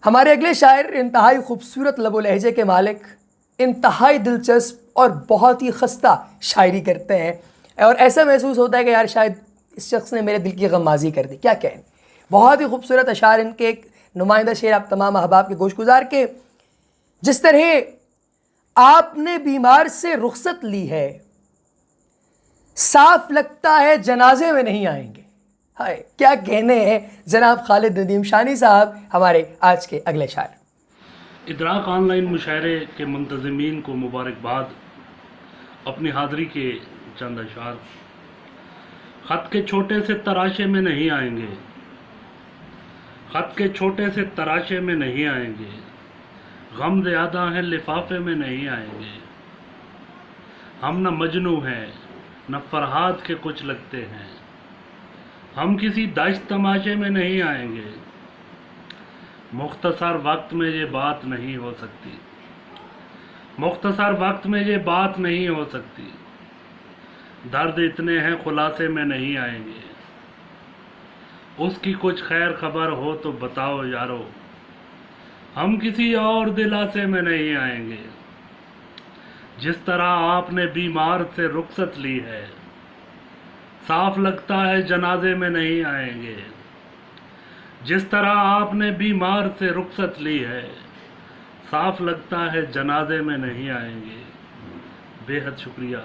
ہمارے اگلے شاعر انتہائی خوبصورت لب و لہجے کے مالک، انتہائی دلچسپ اور بہت ہی خستہ شاعری کرتے ہیں، اور ایسا محسوس ہوتا ہے کہ یار شاید اس شخص نے میرے دل کی غمازی کر دی. کیا کہیں، بہت ہی خوبصورت اشعار ان کے. ایک نمائندہ شعر آپ تمام احباب کے گوش گزار کے: جس طرح آپ نے بیمار سے رخصت لی ہے، صاف لگتا ہے جنازے میں نہیں آئیں گے. ہائے کیا کہنے ہیں جناب خالد ندیم شانی صاحب، ہمارے آج کے اگلے شاعر. ادراک آن لائن مشاعرے کے منتظمین کو مبارکباد. اپنی حاضری کے چند اشعار. خط کے چھوٹے سے تراشے میں نہیں آئیں گے، خط کے چھوٹے سے تراشے میں نہیں آئیں گے، غم زیادہ ہیں لفافے میں نہیں آئیں گے. ہم نہ مجنوں ہیں نہ فرہاد کے کچھ لگتے ہیں، ہم کسی دشت تماشے میں نہیں آئیں گے. مختصر وقت میں یہ بات نہیں ہو سکتی، مختصر وقت میں یہ بات نہیں ہو سکتی. درد اتنے ہیں خلاصے میں نہیں آئیں گے. اس کی کچھ خیر خبر ہو تو بتاؤ یارو، ہم کسی اور دلاسے میں نہیں آئیں گے. جس طرح آپ نے بیمار سے رخصت لی ہے، صاف لگتا ہے جنازے میں نہیں آئیں گے. جس طرح آپ نے بیمار سے رخصت لی ہے، صاف لگتا ہے جنازے میں نہیں آئیں گے. بے حد شکریہ.